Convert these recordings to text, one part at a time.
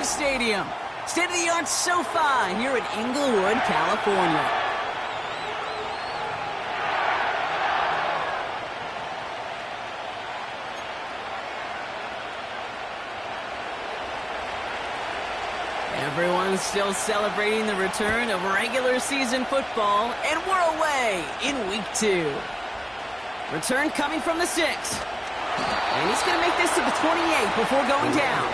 Stadium. State-of-the-art SoFi here in Inglewood, California. Everyone's still celebrating the return of regular season football, and we're away in week 2. Return coming from the 6. And he's going to make this to the 28 before going down.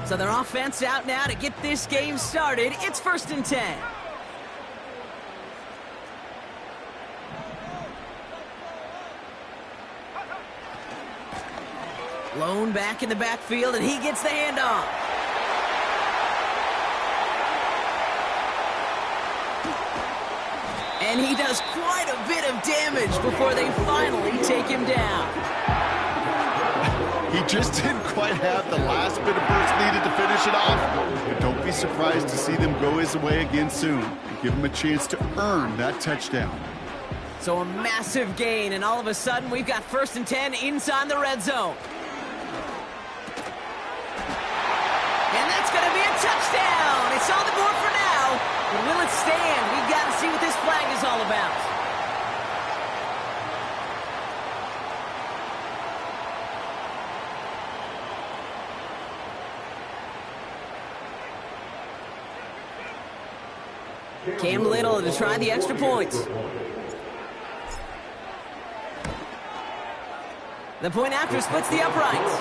So their offense out now to get this game started. It's 1st and 10. Lone back in the backfield, and he gets the handoff. And he does quite a bit of damage before they finally take him down. He just didn't quite have the last bit of burst needed to finish it off. But don't be surprised to see them go his way again soon and give him a chance to earn that touchdown. So a massive gain, and all of a sudden we've got 1st and 10 inside the red zone. And that's going to be a touchdown. It's on the board for now. But will it stand? We've got to see what this flag is all about. Cam Little to try the extra points. The point after splits the uprights.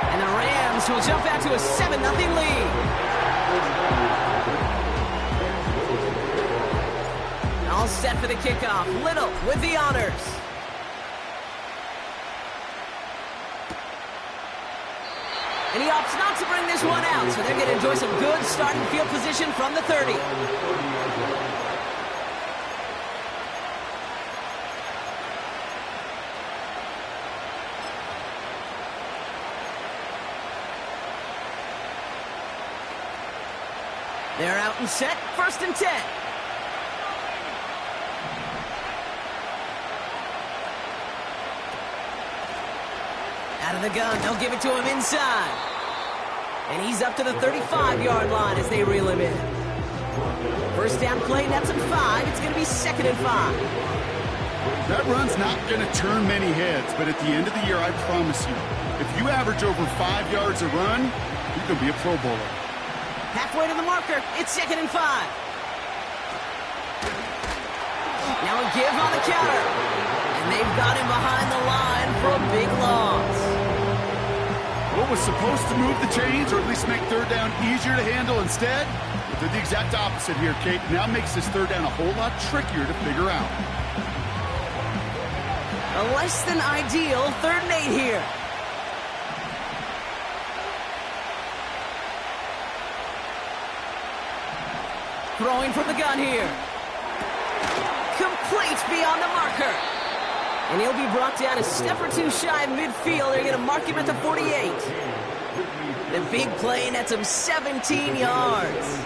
And the Rams will jump out to a 7-0 lead. All set for the kickoff. Little with the honors. And he opts not to bring this one out, so they're going to enjoy some good starting field position from the 30. They're out and set, 1st and 10. Out of the gun, they'll give it to him inside. And he's up to the 35-yard line as they reel him in. 1st down play, that's a 5. It's going to be 2nd and 5. That run's not going to turn many heads, but at the end of the year, I promise you, if you average over 5 yards a run, you're going to be a Pro Bowler. Halfway to the marker, it's 2nd and 5. Now a give on the counter. And they've got him behind the line for a big loss. What was supposed to move the chains, or at least make 3rd down easier to handle instead? Well, did the exact opposite here, Kate. Now makes this 3rd down a whole lot trickier to figure out. A less than ideal 3rd and 8 here. Throwing from the gun here. Complete beyond the marker. And he'll be brought down a step or 2 shy of midfield. They're going to mark him at the 48. The big play nets him 17 yards.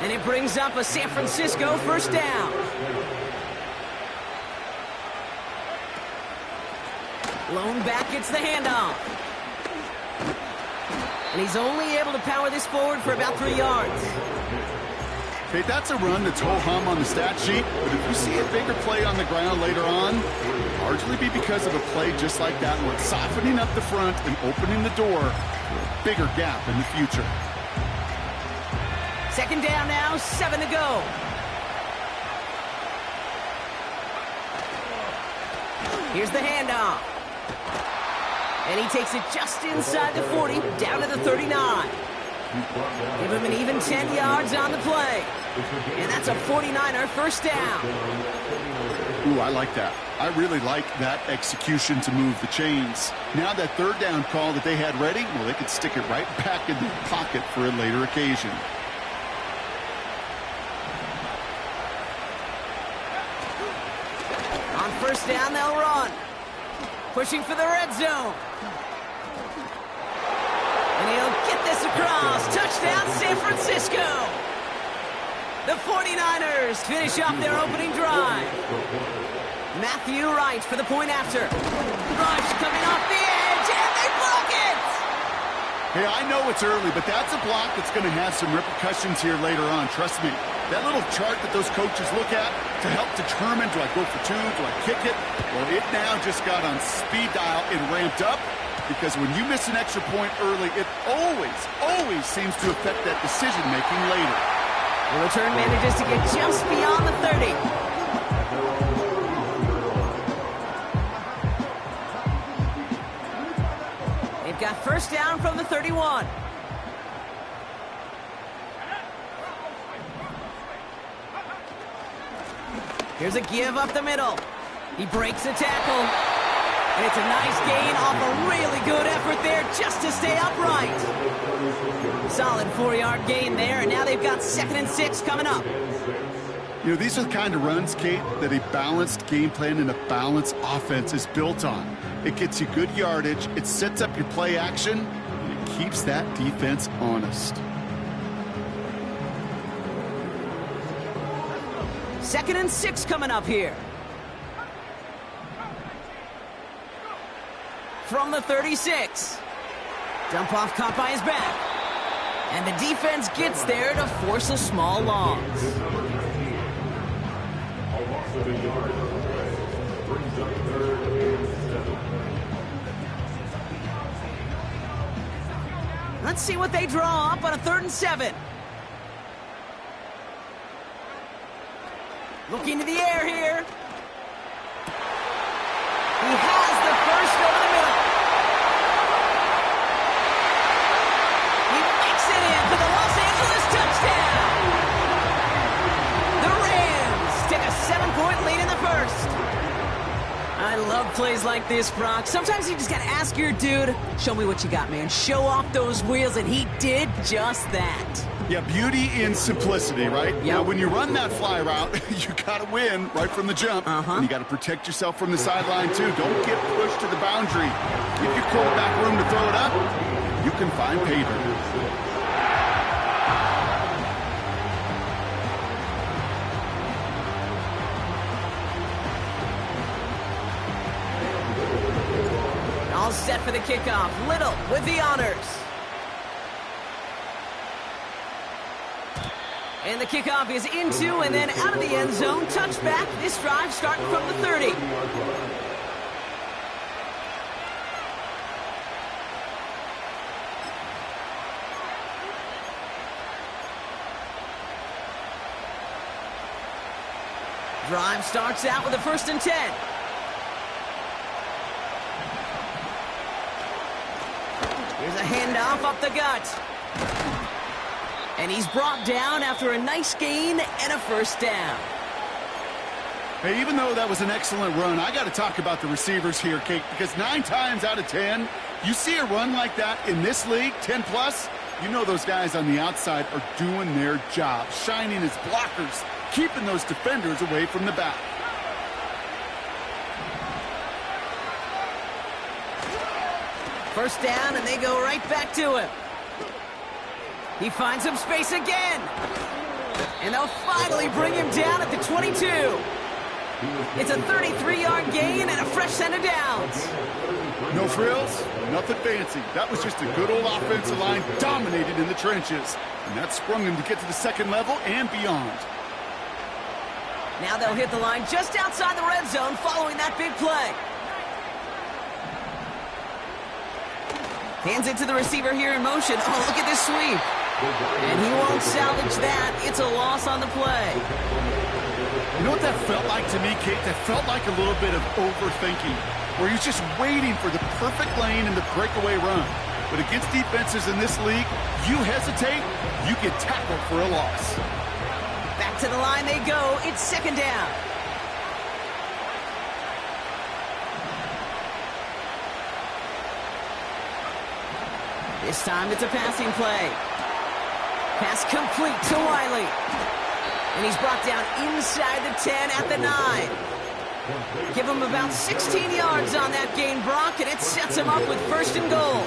And it brings up a San Francisco 1st down. Lone back gets the handoff. And he's only able to power this forward for about 3 yards. Okay, that's a run that's ho-hum on the stat sheet, but if you see a bigger play on the ground later on, it'll largely be because of a play just like that where it's softening up the front and opening the door for a bigger gap in the future. 2nd down now, 7 to go. Here's the handoff. And he takes it just inside the 40, down to the 39. Give him an even 10 yards on the play. And that's a 49er 1st down. Ooh, I like that. I really like that execution to move the chains. Now that 3rd down call that they had ready, well, they could stick it right back in the pocket for a later occasion. On 1st down, they'll run. Pushing for the red zone. And he'll get this across. Touchdown, San Francisco. The 49ers finish off their opening drive. Matthew Wright for the point after. Rush coming off the edge, and they broke it! Hey, I know it's early, but that's a block that's going to have some repercussions here later on. Trust me. That little chart that those coaches look at to help determine, do I go for two, do I kick it? Well, it now just got on speed dial and ramped up, because when you miss an extra point early, it always seems to affect that decision-making later. The return manages to get just beyond the 30. They've got first down from the 31. Here's a give up the middle. He breaks a tackle. And it's a nice gain off a really good effort there just to stay upright. Solid 4-yard gain there, and now they've got 2nd and 6 coming up. You know, these are the kind of runs, Kate, that a balanced game plan and a balanced offense is built on. It gets you good yardage, it sets up your play action, and it keeps that defense honest. 2nd and 6 coming up here. From the 36. Dump off caught by his back. And the defense gets there to force a small loss. Let's see what they draw up on a 3rd and 7. Looking to the air here. He has the first over the middle. He makes it in for the Los Angeles touchdown. The Rams take a 7-point lead in the first. I love plays like this, Brock. Sometimes you just got to ask your dude, show me what you got, man. Show off those wheels, and he did just that. Yeah, beauty in simplicity, right? Yep. Now, when you run that fly route, you got to win right from the jump. And you got to protect yourself from the sideline, too. Don't get pushed to the boundary. Give your quarterback room to throw it up. You can find pay dirt. All set for the kickoff. Little with the honors. And the kickoff is into and then out of the end zone. Touchback. This drive starting from the 30. Drive starts out with a 1st and 10. Here's a handoff up the gut. And he's brought down after a nice gain and a 1st down. Hey, even though that was an excellent run, I got to talk about the receivers here, Kate, because 9 times out of 10, you see a run like that in this league, 10+, you know those guys on the outside are doing their job, shining as blockers, keeping those defenders away from the back. First down, and they go right back to him. He finds some space again. And they'll finally bring him down at the 22. It's a 33-yard gain and a fresh set of downs. No frills, nothing fancy. That was just a good old offensive line dominated in the trenches. And that sprung him to get to the 2nd level and beyond. Now they'll hit the line just outside the red zone following that big play. Hands it to the receiver here in motion. Oh, look at this sweep. And he won't salvage that. It's a loss on the play. You know what that felt like to me, Kate? That felt like a little bit of overthinking, where he's just waiting for the perfect lane and the breakaway run. But against defenses in this league, you hesitate, you get tackled for a loss. Back to the line they go. It's 2nd down. This time it's a passing play. Pass complete to Wiley. And he's brought down inside the 10 at the 9. Give him about 16 yards on that gain, Brock, and it sets him up with 1st and goal.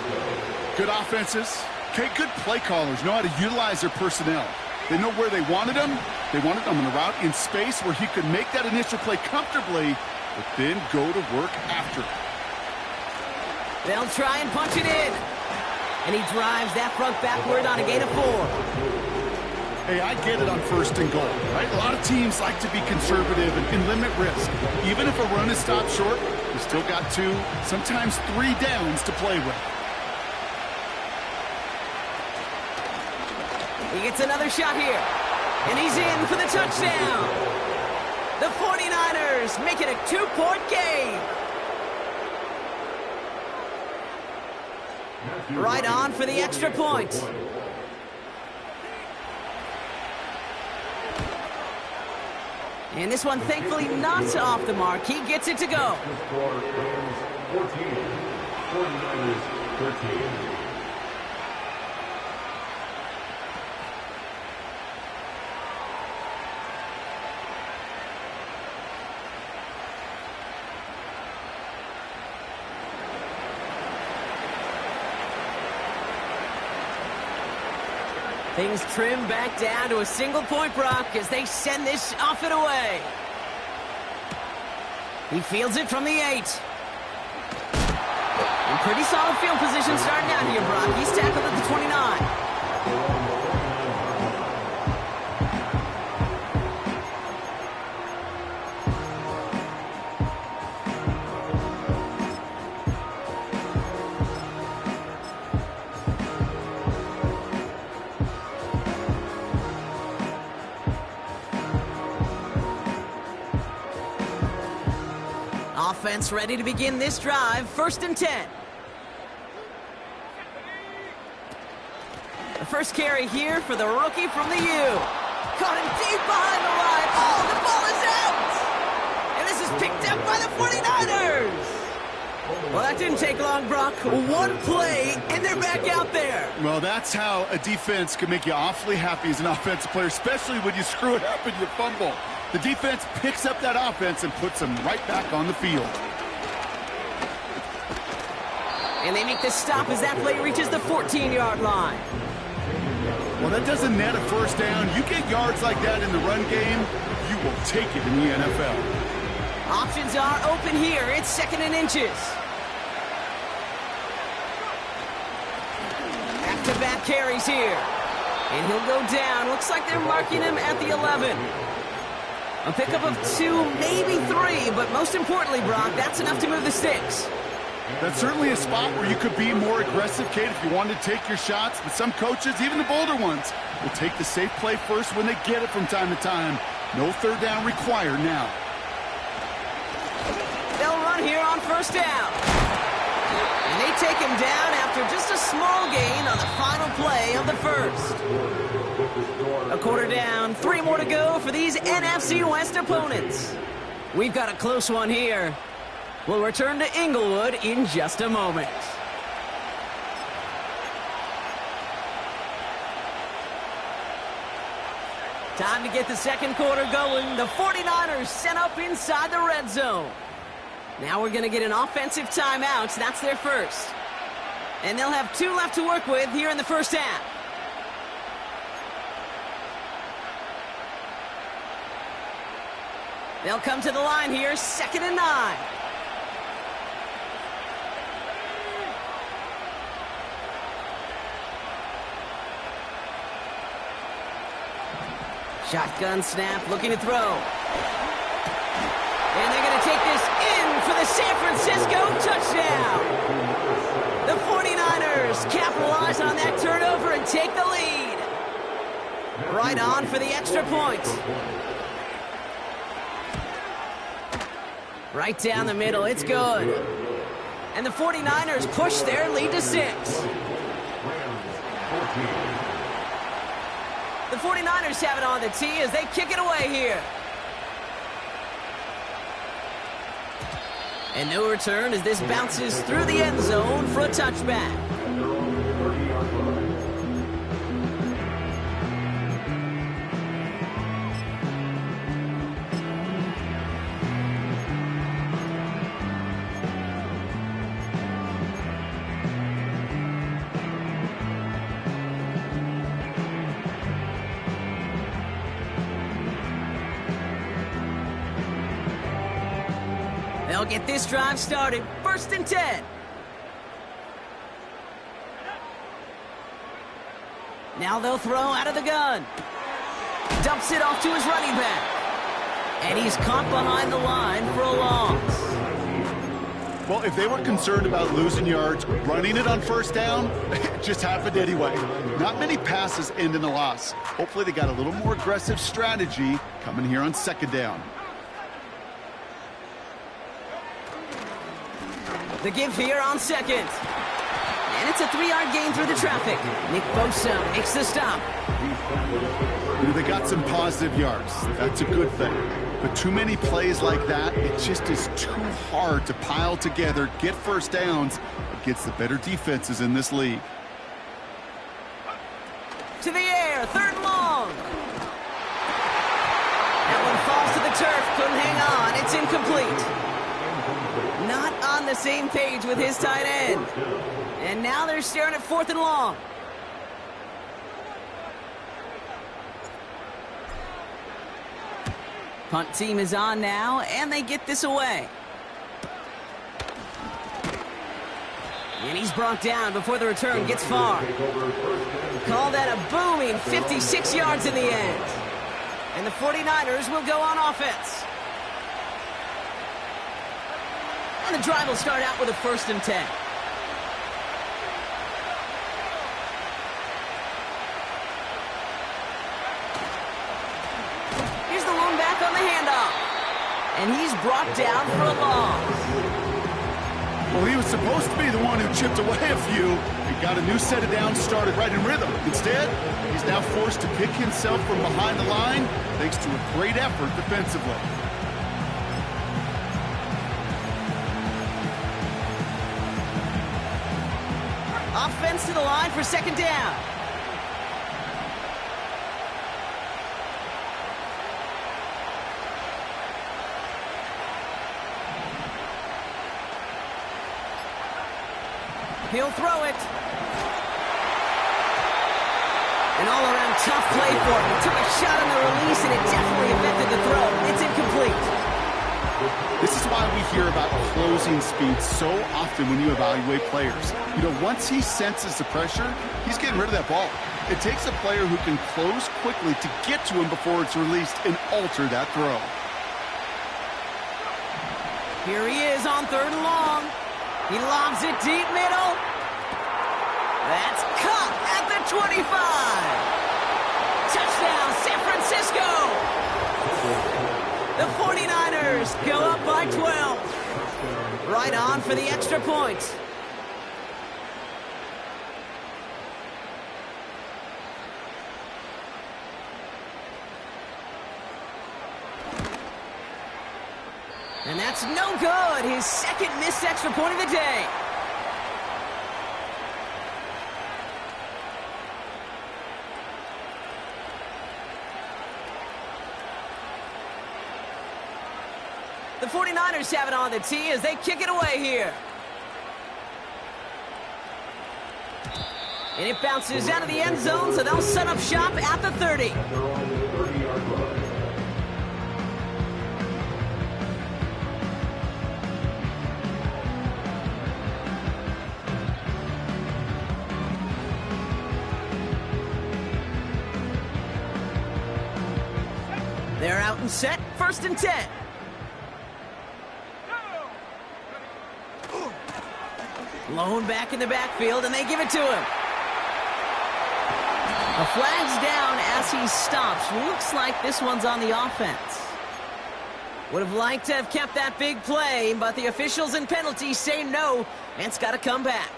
Good offenses. Okay, good play callers know how to utilize their personnel. They know where they wanted him. They wanted him on a route in space where he could make that initial play comfortably but then go to work after it. They'll try and punch it in. And he drives that front backward on a gain of 4. Hey, I get it on 1st and goal, right? A lot of teams like to be conservative and limit risk. Even if a run is stopped short, you still got 2, sometimes 3 downs to play with. He gets another shot here. And he's in for the touchdown. The 49ers make it a 2-point game. Right on for the extra point. And this one, thankfully, not off the mark. He gets it to go. 49ers 13. Things trim back down to a single point, Brock, as they send this off and away. He fields it from the 8. In pretty solid field position starting out here, Brock. He's tackled at the 29. Offense ready to begin this drive. 1st and 10. The first carry here for the rookie from the U. Caught him deep behind the line. Oh, the ball is out! And this is picked up by the 49ers! Well, that didn't take long, Brock. One play, and they're back out there. Well, that's how a defense can make you awfully happy as an offensive player, especially when you screw it up and you fumble. The defense picks up that offense and puts them right back on the field. And they make the stop as that play reaches the 14-yard line. Well, that doesn't net a first down. You get yards like that in the run game, you will take it in the NFL. Options are open here. It's 2nd and inches. Back-to-back carries here. And he'll go down. Looks like they're marking him at the 11. A pickup of 2, maybe 3, but most importantly, Brock, that's enough to move the sticks. That's certainly a spot where you could be more aggressive, Kate, if you wanted to take your shots. But some coaches, even the bolder ones, will take the safe play first when they get it from time to time. No 3rd down required now. They'll run here on 1st down. And they take him down after just a small gain on the final play of the 1st. A quarter down, 3 more to go for these NFC West opponents. We've got a close one here. We'll return to Inglewood in just a moment. Time to get the 2nd quarter going. The 49ers sent up inside the red zone. Now we're going to get an offensive timeout. That's their first. And they'll have 2 left to work with here in the 1st half. They'll come to the line here, 2nd and 9. Shotgun snap, looking to throw. And they're going to take this in for the San Francisco touchdown. The 49ers capitalize on that turnover and take the lead. Right on for the extra point. Right down the middle, it's good. And the 49ers push their lead to 6. The 49ers have it on the tee as they kick it away here. And no return as this bounces through the end zone for a touchback. They'll get this drive started. 1st and 10. Now they'll throw out of the gun. Dumps it off to his running back. And he's caught behind the line for a loss. Well, if they were concerned about losing yards, running it on 1st down, it just happened anyway. Not many passes end in a loss. Hopefully they got a little more aggressive strategy coming here on 2nd down. The give here on 2nd. And it's a 3-yard gain through the traffic. Nick Bosa makes the stop. They got some positive yards. That's a good thing. But too many plays like that, it just is too hard to pile together, get 1st downs against the better defenses in this league. To the air, 3rd and long. That one falls to the turf, couldn't hang on. It's incomplete. Not on the same page with his tight end. And now they're staring at 4th and long. Punt team is on now, and they get this away. And he's brought down before the return gets far. Call that a booming 56 yards in the end. And the 49ers will go on offense. And the drive will start out with a 1st and 10. Here's the lone back on the handoff. And he's brought down for a loss. Well, he was supposed to be the one who chipped away a few and got a new set of downs started right in rhythm. Instead, he's now forced to pick himself from behind the line thanks to a great effort defensively. Offense to the line for 2nd down. He'll throw it. An all-around tough play for him. He took a shot on the release, and it definitely affected the throw. It's incomplete. This is why we hear about closing speed so often when you evaluate players. You know, once he senses the pressure, he's getting rid of that ball. It takes a player who can close quickly to get to him before it's released and alter that throw. Here he is on 3rd and long. He lobs it deep middle. That's caught at the 25. Touchdown, San Francisco. The 49ers go up by 12. Right on for the extra point. And that's no good. His 2nd missed extra point of the day. The 49ers have it on the tee as they kick it away here. And it bounces out of the end zone, so they'll set up shop at the 30. They're out and set, 1st and 10. Lone back in the backfield, and they give it to him. A flag's down as he stops. Looks like this one's on the offense. Would have liked to have kept that big play, but the officials and penalties say no, and it's got to come back.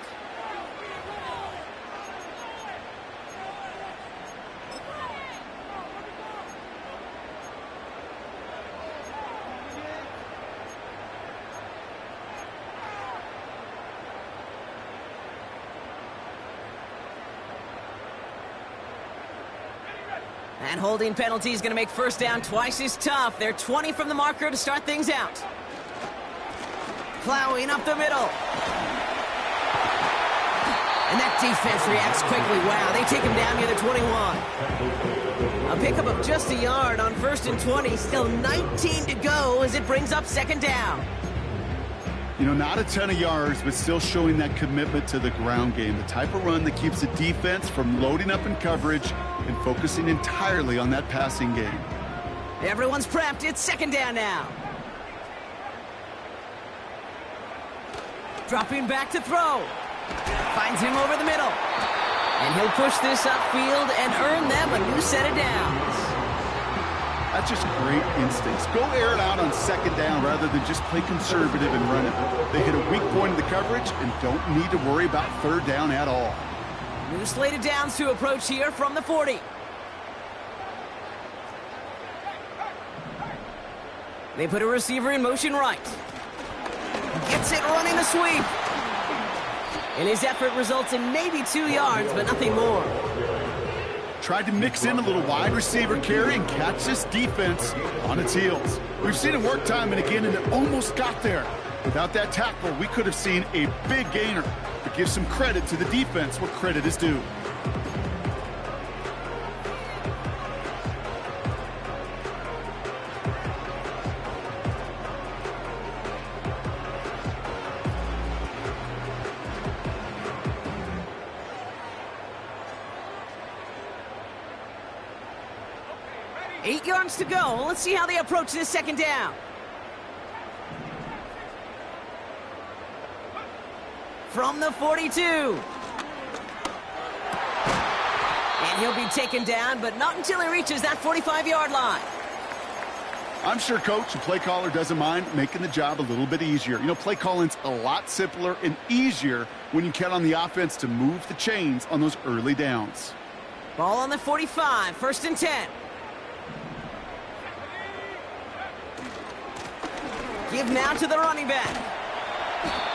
And holding penalty is going to make 1st down twice as tough. They're 20 from the marker to start things out. Plowing up the middle. And that defense reacts quickly. Wow, they take him down near the 21. A pickup of just a yard on 1st and 20. Still 19 to go as it brings up 2nd down. You know, not a ton of yards, but still showing that commitment to the ground game. The type of run that keeps the defense from loading up in coverage and focusing entirely on that passing game. Everyone's prepped. It's second down now. Dropping back to throw. Finds him over the middle. And he'll push this upfield and earn them a new set of downs. That's just great instincts. Go air it out on second down rather than just play conservative and run it. They hit a weak point in the coverage and don't need to worry about third down at all. New slate of downs to approach here from the 40. They put a receiver in motion right. Gets it running the sweep. And his effort results in maybe 2 yards, but nothing more. Tried to mix in a little wide receiver carry and catch this defense on its heels. We've seen it work time and again, and it almost got there. Without that tackle, we could have seen a big gainer. But give some credit to the defense where credit is due. Eight yards to go. Let's see how they approach this second down. From the 42. And he'll be taken down, but not until he reaches that 45-yard line. I'm sure coach and play caller doesn't mind making the job a little bit easier. You know, play calling's a lot simpler and easier when you count on the offense to move the chains on those early downs. Ball on the 45, 1st and 10. Give now to the running back.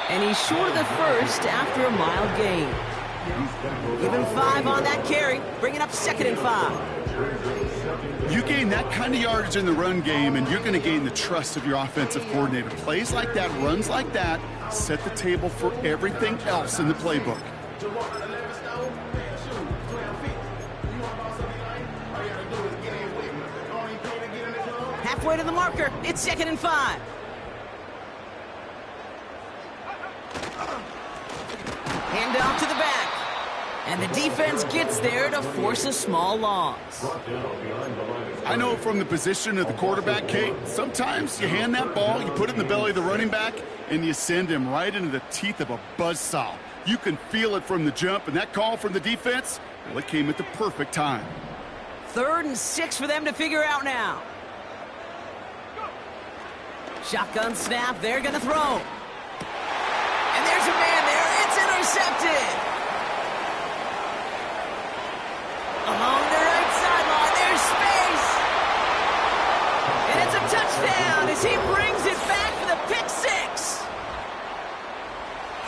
And he's short of the first after a mild gain. Give him 5 on that carry, bringing up 2nd and 5. You gain that kind of yardage in the run game, and you're going to gain the trust of your offensive coordinator. Plays like that, runs like that, set the table for everything else in the playbook. Halfway to the marker, it's 2nd and 5. Hand off to the back. And the defense gets there to force a small loss. I know from the position of the quarterback, Kate, sometimes you hand that ball, you put it in the belly of the running back, and you send him right into the teeth of a buzzsaw. You can feel it from the jump, and that call from the defense, well, it came at the perfect time. 3rd and 6 for them to figure out now. Shotgun snap, they're going to throw. And there's a man there. It's intercepted. Along the right sideline, there's space. And it's a touchdown as he brings it back for the pick 6.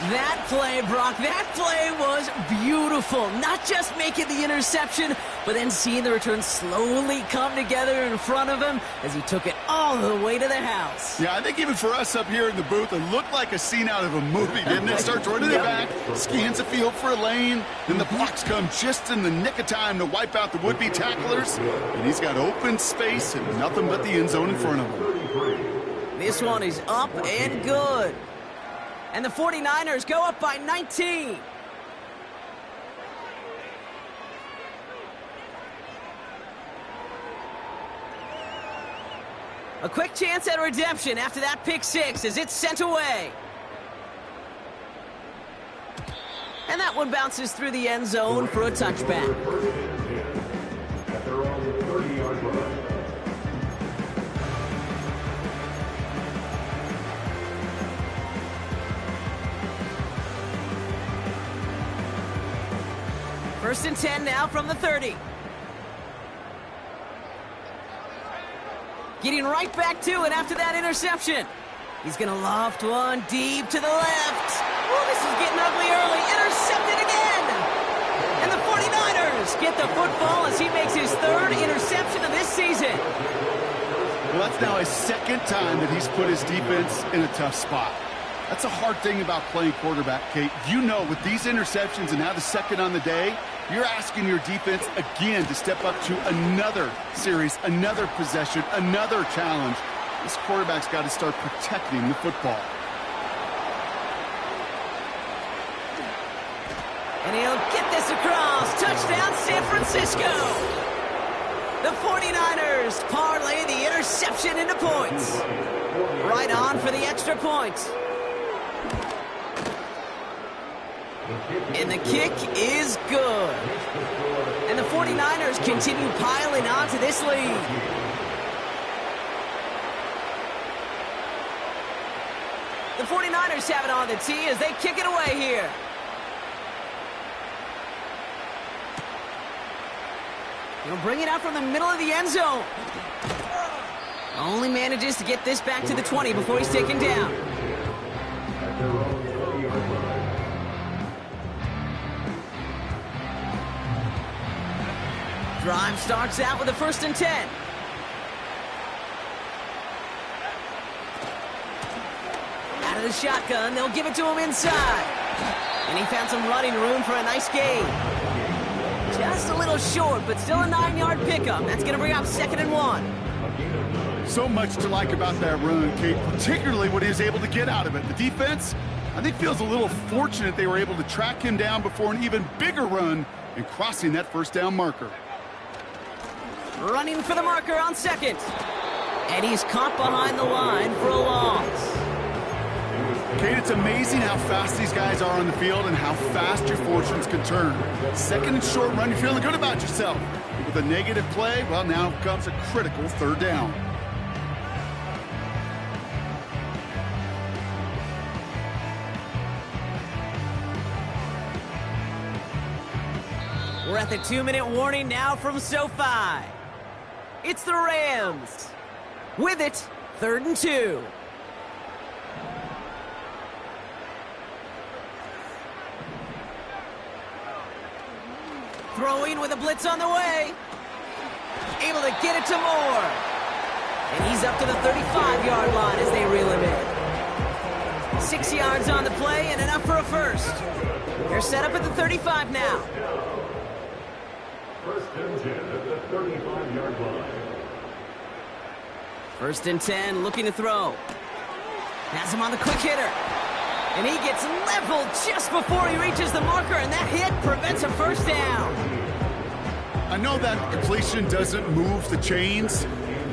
That play, Brock, that play was beautiful. Not just making the interception, but then seeing the return slowly come together in front of him as he took it all the way to the house. Yeah, I think even for us up here in the booth, it looked like a scene out of a movie, didn't it? Starts running it back, scans the field for a lane, then the blocks come just in the nick of time to wipe out the would-be tacklers, and he's got open space and nothing but the end zone in front of him. This one is up and good. And the 49ers go up by 19. A quick chance at redemption after that pick 6 as it's sent away. And that one bounces through the end zone for a touchback. At their own 30-yard line. First and 10 now from the 30. Getting right back to it after that interception. He's going to loft one deep to the left. Oh, this is getting ugly early. Intercepted again. And the 49ers get the football as he makes his 3rd interception of this season. Well, that's now his 2nd time that he's put his defense in a tough spot. That's a hard thing about playing quarterback, Kate. You know, with these interceptions and now the 2nd on the day, you're asking your defense again to step up to another series, another possession, another challenge. This quarterback's got to start protecting the football. And he'll get this across. Touchdown, San Francisco. The 49ers parlay the interception into points. Right on for the extra point. And the kick is good. And the 49ers continue piling on to this lead. The 49ers have it on the tee as they kick it away here. He'll bring it out from the middle of the end zone. Only manages to get this back to the 20 before he's taken down. Drive starts out with a 1st and 10. Out of the shotgun, they'll give it to him inside. And he found some running room for a nice gain. Just a little short, but still a 9-yard pickup. That's going to bring up 2nd and 1. So much to like about that run, Kate, particularly what he was able to get out of it. The defense, I think, feels a little fortunate they were able to track him down before an even bigger run and crossing that 1st down marker. Running for the marker on 2nd. And he's caught behind the line for a loss. Kate, it's amazing how fast these guys are on the field and how fast your fortunes can turn. 2nd and short run, you're feeling good about yourself. With a negative play, well, now comes a critical 3rd down. We're at the 2-minute warning now from SoFi. It's the Rams. With it, 3rd and 2. Throwing with a blitz on the way. Able to get it to Moore. And he's up to the 35-yard line as they reel him in. 6 yards on the play and enough for a 1st. They're set up at the 35 now. 1st and 10 at the 35-yard line. 1st and 10, looking to throw. Has him on the quick hitter. And he gets leveled just before he reaches the marker, and that hit prevents a 1st down. I know that completion doesn't move the chains.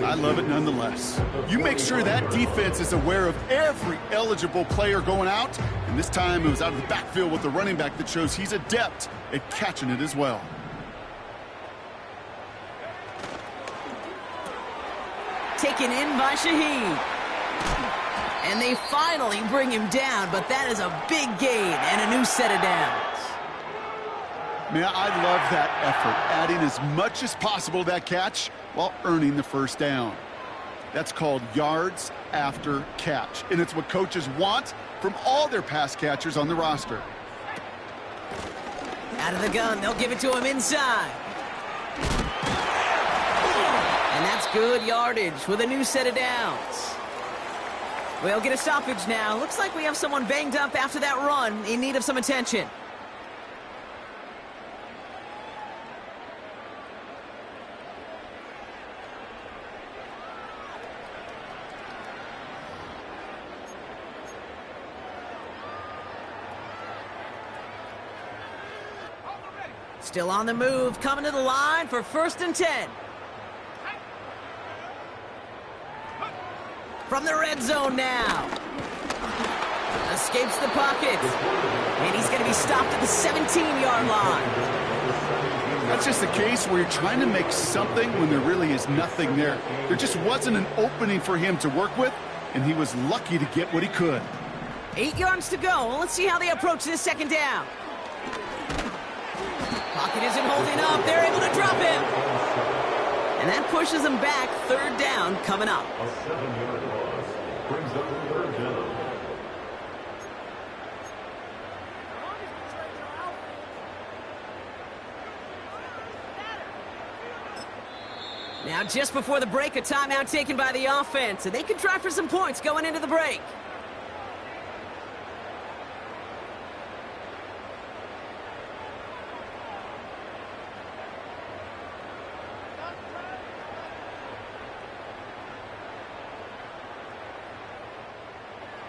I love it nonetheless. You make sure that defense is aware of every eligible player going out, and this time it was out of the backfield with the running back that shows he's adept at catching it as well. Taken in by Shaheed. And they finally bring him down, but that is a big gain and a new set of downs. Man, I love that effort, adding as much as possible to that catch while earning the 1st down. That's called yards after catch, and it's what coaches want from all their pass catchers on the roster. Out of the gun, they'll give it to him inside. And that's good yardage with a new set of downs. We'll get a stoppage now. Looks like we have someone banged up after that run in need of some attention. Still on the move, coming to the line for 1st and 10. From the red zone now. Escapes the pocket. And he's going to be stopped at the 17-yard line. That's just the case where you're trying to make something when there really is nothing there. There just wasn't an opening for him to work with, and he was lucky to get what he could. 8 yards to go. Let's see how they approach this 2nd down. Pocket isn't holding up. They're able to drop him. And that pushes them back. 3rd down coming up. A 7-yard loss brings up 3rd down. Now, just before the break, a timeout taken by the offense, and they can try for some points going into the break.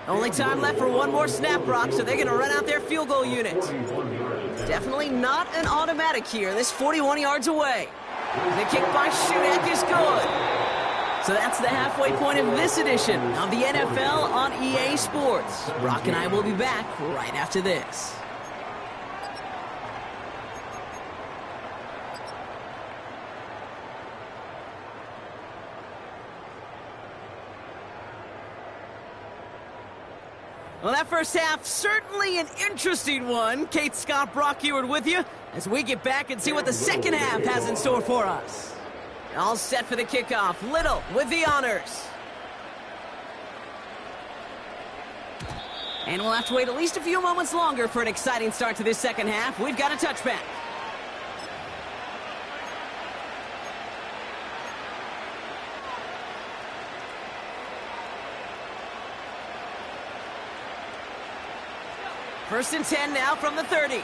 Only time left for one more snap, Brock, so they're going to run out their field goal unit. 41 yards. Definitely not an automatic here. This 41 yards away. The kick by Shudak is good. So that's the halfway point of this edition of the NFL on EA Sports. Brock and I will be back right after this. Well, that first half, certainly an interesting one. Kate Scott, Brock Eward with you as we get back and see what the second half has in store for us. All set for the kickoff. Little with the honors. And we'll have to wait at least a few moments longer for an exciting start to this second half. We've got a touchback. First and 10 now from the 30.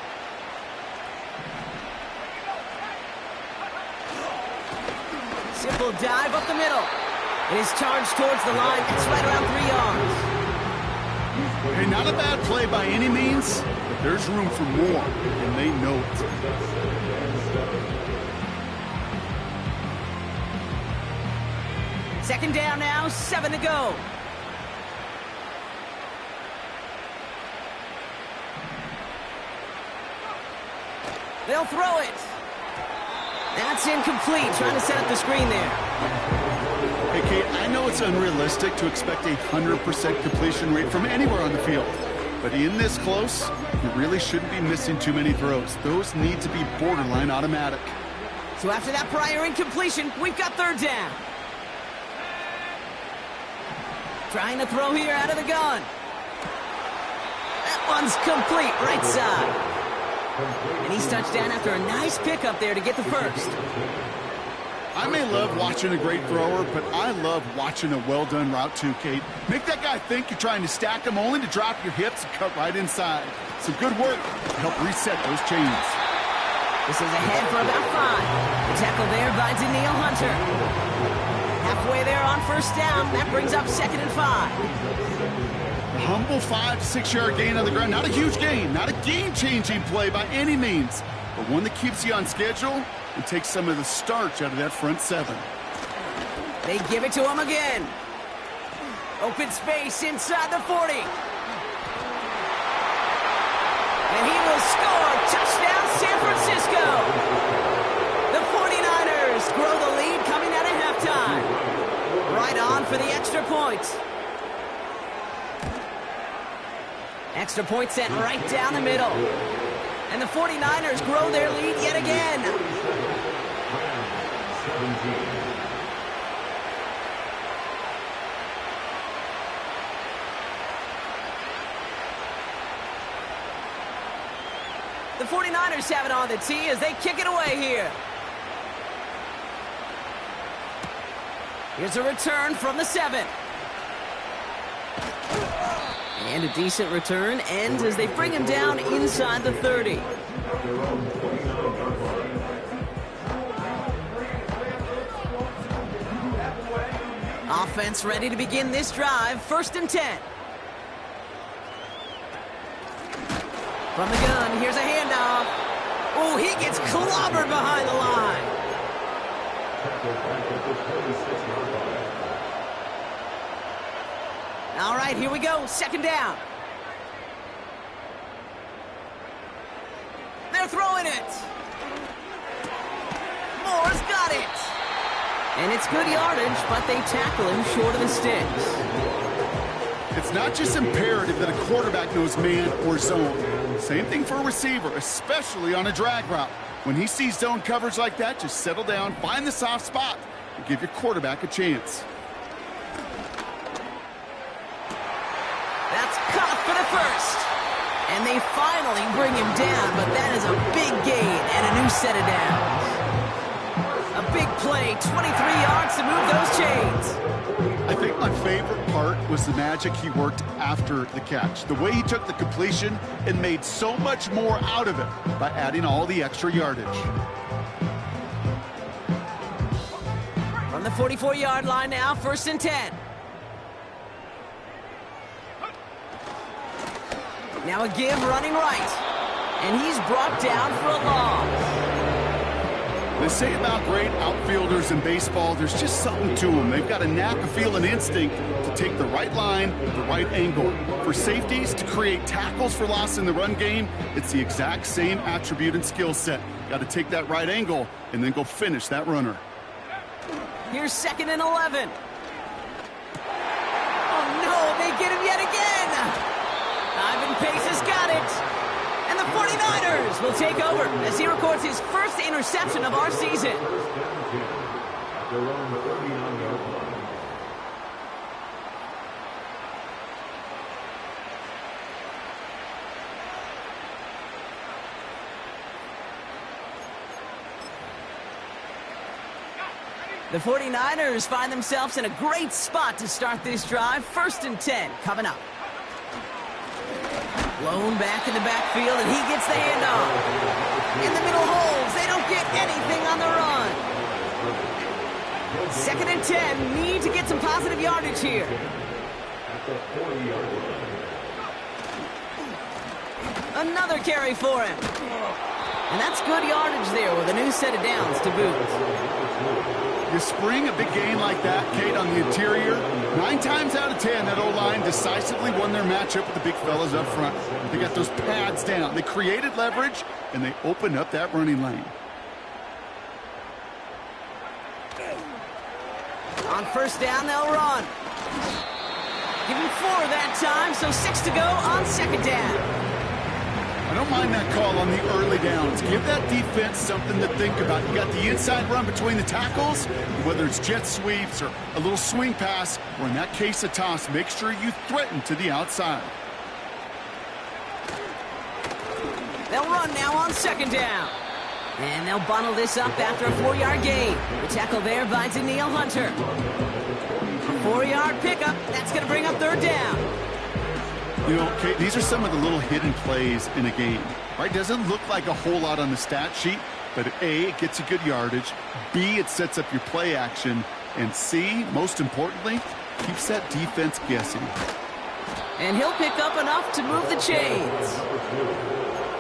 Simple dive up the middle. It is charged towards the line. It's right around 3 yards. Hey, not a bad play by any means, but there's room for more, and they know it. Second down now, 7 to go. They'll throw it. That's incomplete. Trying to set up the screen there. Hey, Kate, I know it's unrealistic to expect a 100% completion rate from anywhere on the field. But in this close, you really shouldn't be missing too many throws. Those need to be borderline automatic. So after that prior incompletion, we've got third down. Trying to throw here out of the gun. That one's complete, right side. And he's touched down after a nice pickup there to get the first. I may love watching a great thrower, but I love watching a well-done route too, Kate. Make that guy think you're trying to stack him only to drop your hips and cut right inside. Some good work to help reset those chains. This is ahead for about 5. The tackle there by Daniil Hunter. Halfway there on first down. That brings up 2nd and 5. Humble 5 to 6 yard gain on the ground. Not a huge gain, not a game-changing play by any means, but one that keeps you on schedule and takes some of the starch out of that front 7. They give it to him again. Open space inside the 40. And he will score. Touchdown, San Francisco. The 49ers grow the lead coming out of halftime. Right on for the extra point. Extra point set right down the middle. And the 49ers grow their lead yet again. The 49ers have it on the tee as they kick it away here. Here's a return from the 7. And a decent return ends as they bring him down inside the 30. Offense ready to begin this drive. 1st and 10. From the gun, here's a handoff. Oh, he gets clobbered behind the line. All right, here we go. 2nd down. They're throwing it. Moore's got it. And it's good yardage, but they tackle him short of the sticks. It's not just imperative that a quarterback knows man or zone. Same thing for a receiver, especially on a drag route. When he sees zone coverage like that, just settle down, find the soft spot, and give your quarterback a chance. That's caught for the first. And they finally bring him down, but that is a big gain and a new set of downs. A big play, 23 yards to move those chains. I think my favorite part was the magic he worked after the catch. The way he took the completion and made so much more out of it by adding all the extra yardage. From the 44-yard line now, 1st and 10. Now a give running right. And he's brought down for a loss. They say about great outfielders in baseball, there's just something to them. They've got a knack, a feel, and instinct to take the right line, the right angle. For safeties, to create tackles for loss in the run game, it's the exact same attribute and skill set. Got to take that right angle and then go finish that runner. Here's 2nd and 11. Oh, no, they get him yet again. Ivan Pace has got it. And the 49ers will take over as he records his first interception of our season. The 49ers find themselves in a great spot to start this drive. 1st and 10 coming up. Blown back in the backfield, and he gets the handoff. In the middle holes, they don't get anything on the run. 2nd and 10, need to get some positive yardage here. Another carry for him. And that's good yardage there with a new set of downs to boot. You spring a big game like that, Kate, on the interior, 9 times out of 10, that O-line decisively won their matchup with the big fellas up front. They got those pads down. They created leverage, and they opened up that running lane. On 1st down, they'll run. Give him 4 that time, so 6 to go on 2nd down. I don't mind that call on the early downs. Give that defense something to think about. You got the inside run between the tackles, whether it's jet sweeps or a little swing pass, or in that case a toss, make sure you threaten to the outside. They'll run now on 2nd down. And they'll bundle this up after a 4-yard gain. The tackle there by Danielle Hunter. A 4-yard pickup. That's going to bring up 3rd down. You know, Kate, these are some of the little hidden plays in a game, right? Doesn't look like a whole lot on the stat sheet, but A, it gets you good yardage, B, it sets up your play action, and C, most importantly, keeps that defense guessing. And he'll pick up enough to move the chains.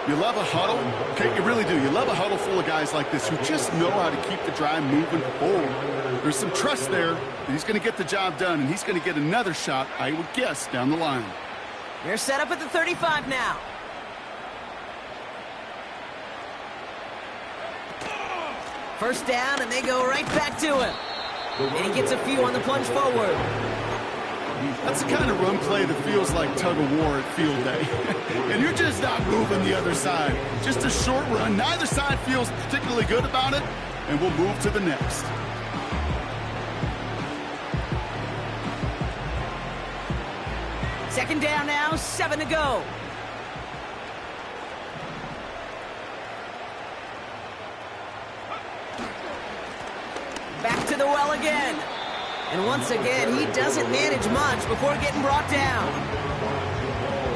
You love a huddle, okay, you really do. You love a huddle full of guys like this who just know how to keep the drive moving forward. There's some trust there that he's going to get the job done, and he's going to get another shot, I would guess, down the line. They're set up at the 35 now. First down, and they go right back to him. And he gets a few on the plunge forward. That's the kind of run play that feels like tug-of-war at field day. And you're just not moving the other side. Just a short run. Neither side feels particularly good about it, and we'll move to the next. Second down now, 7 to go. Back to the well again. And once again, he doesn't manage much before getting brought down.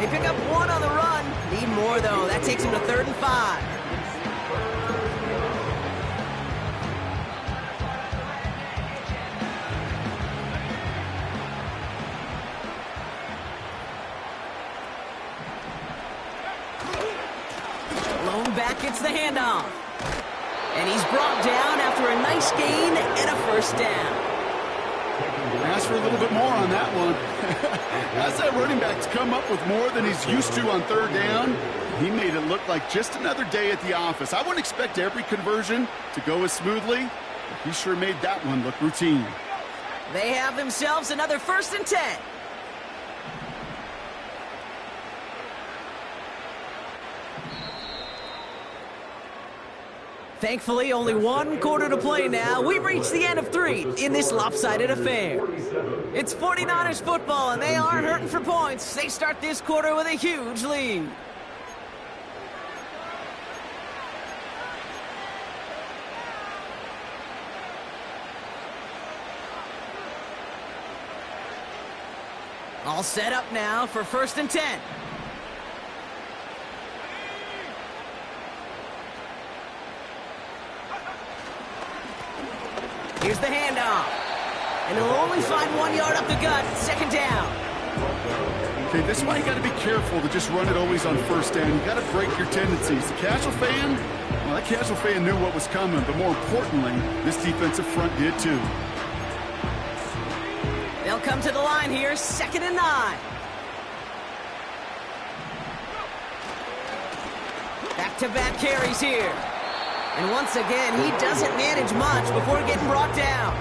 They pick up 1 on the run. Need more, though. That takes him to 3rd and 5. Back gets the handoff. And he's brought down after a nice gain and a 1st down. Ask for a little bit more on that one. As that running back's come up with more than he's used to on 3rd down, he made it look like just another day at the office. I wouldn't expect every conversion to go as smoothly, but he sure made that one look routine. They have themselves another 1st and 10. Thankfully, only 1 quarter to play now. We've reached the end of 3 in this lopsided affair. It's 49ers football, and they aren't hurting for points. They start this quarter with a huge lead. All set up now for 1st and 10. Here's the handoff. And he'll only find 1 yard up the gut. 2nd down. Okay, this is why you got to be careful to just run it always on first down. You got to break your tendencies. The casual fan, well, that casual fan knew what was coming, but more importantly, this defensive front did too. They'll come to the line here, 2nd and 9. Back-to-back carries here. And once again, he doesn't manage much before getting brought down.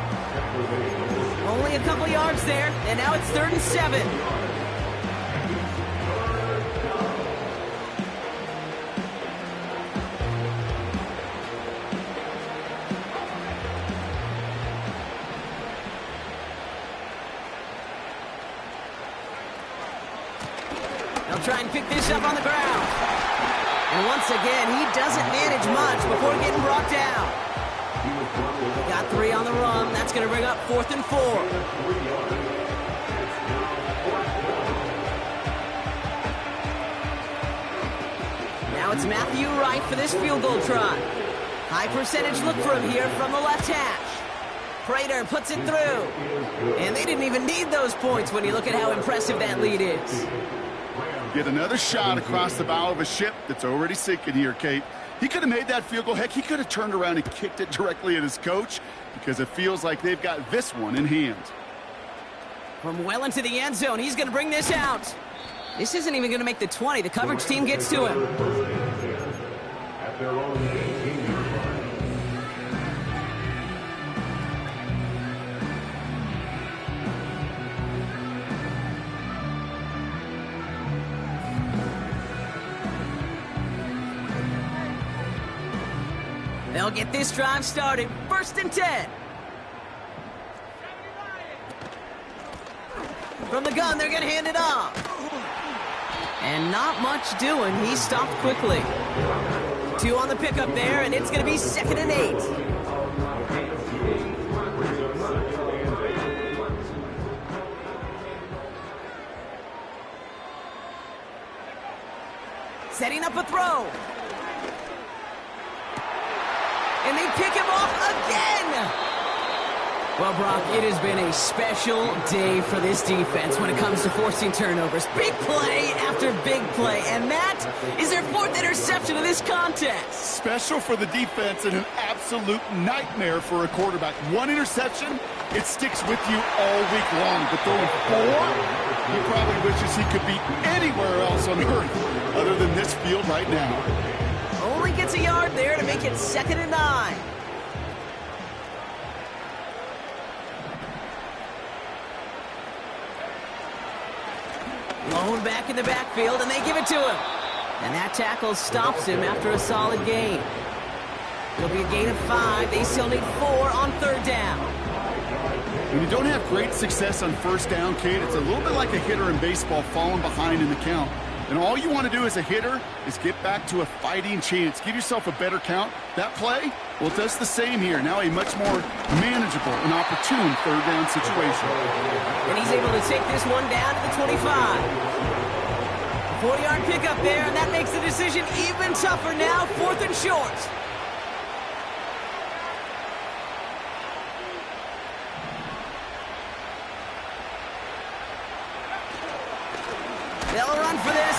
Only a couple yards there, and now it's 3rd and 7. They'll try and pick this up on the ground. And once again, he doesn't manage much before getting brought down. Got 3 on the run. That's going to bring up 4th and 4. Now it's Matthew Wright for this field goal try. High percentage look for him here from the left hash. Prater puts it through. And they didn't even need those points when you look at how impressive that lead is. Get another shot across the bow of a ship that's already sinking here, Kate. He could have made that field goal. Heck, he could have turned around and kicked it directly at his coach because it feels like they've got this one in hand. From well into the end zone, he's going to bring this out. This isn't even going to make the 20. The coverage team gets to him. At their own 18-yard line. They'll get this drive started. 1st and 10. From the gun, they're going to hand it off. And not much doing. He stopped quickly. 2 on the pickup there, and it's going to be 2nd and 8. Setting up a throw. And they pick him off again. Well, Brock, it has been a special day for this defense when it comes to forcing turnovers. Big play after big play. And that is their 4th interception of this contest. Special for the defense and an absolute nightmare for a quarterback. 1 interception, it sticks with you all week long. But throwing 4, he probably wishes he could be anywhere else on earth other than this field right now. Only gets a yard there to make it 2nd and 9. Lone back in the backfield, and they give it to him. And that tackle stops him after a solid gain. It'll be a gain of 5. They still need 4 on 3rd down. When you don't have great success on 1st down, Kate, it's a little bit like a hitter in baseball falling behind in the count. And all you want to do as a hitter is get back to a fighting chance. Give yourself a better count. That play, well, it does the same here. Now a much more manageable and opportune 3rd down situation. And he's able to take this one down to the 25. 40-yard pickup there, and that makes the decision even tougher now. 4th and short. They'll run for this,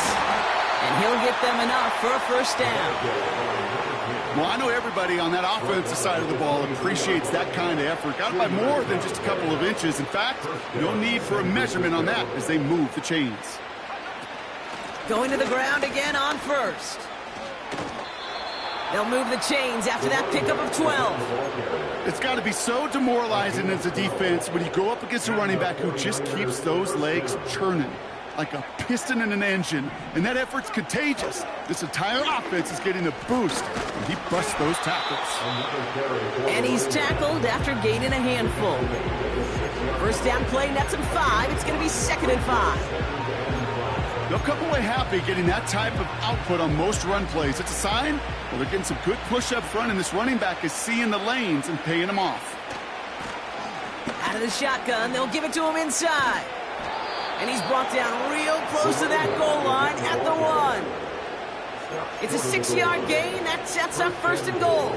and he'll get them enough for a 1st down. Well, I know everybody on that offensive side of the ball appreciates that kind of effort. Got it by more than just a couple of inches. In fact, no need for a measurement on that as they move the chains. Going to the ground again on 1st. They'll move the chains after that pickup of 12. It's got to be so demoralizing as a defense when you go up against a running back who just keeps those legs churning like a piston in an engine, and that effort's contagious. This entire offense is getting a boost, and he busts those tackles. And he's tackled after gaining a handful. 1st down play nets him 5. It's going to be 2nd and 5. They'll come away happy getting that type of output on most run plays. It's a sign, well, they're getting some good push up front, and this running back is seeing the lanes and paying them off. Out of the shotgun, they'll give it to him inside. And he's brought down real close to that goal line at the 1. It's a 6-yard gain. That sets up 1st and goal.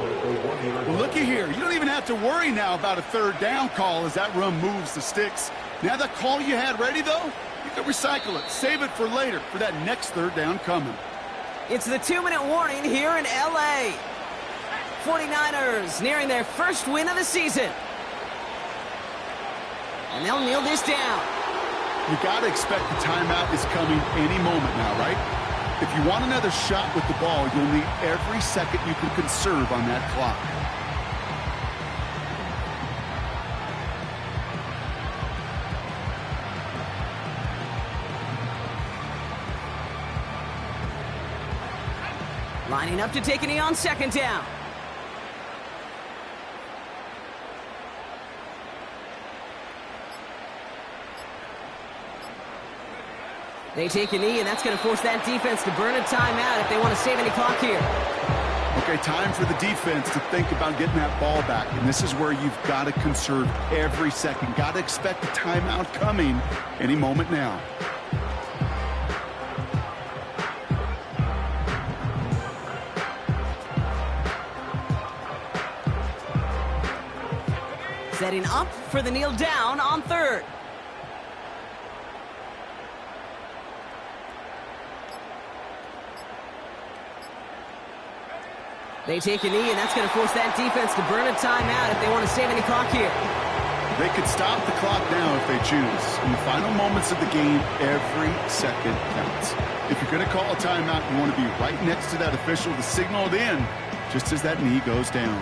Well, looky here. You don't even have to worry now about a 3rd down call as that run moves the sticks. Now that call you had ready, though, you could recycle it, save it for later, for that next third down coming. It's the 2-minute warning here in L.A. 49ers nearing their first win of the season. And they'll kneel this down. You got to expect the timeout is coming any moment now, right? If you want another shot with the ball, you'll need every second you can conserve on that clock. Lining up to take a knee on second down. They take a knee, and that's going to force that defense to burn a timeout if they want to save any clock here. Okay, time for the defense to think about getting that ball back, and this is where you've got to conserve every second. Got to expect a timeout coming any moment now. Setting up for the kneel down on third. They take a knee, and that's going to force that defense to burn a timeout if they want to save any clock here. They could stop the clock now if they choose. In the final moments of the game, every second counts. If you're going to call a timeout, you want to be right next to that official to signal it in just as that knee goes down.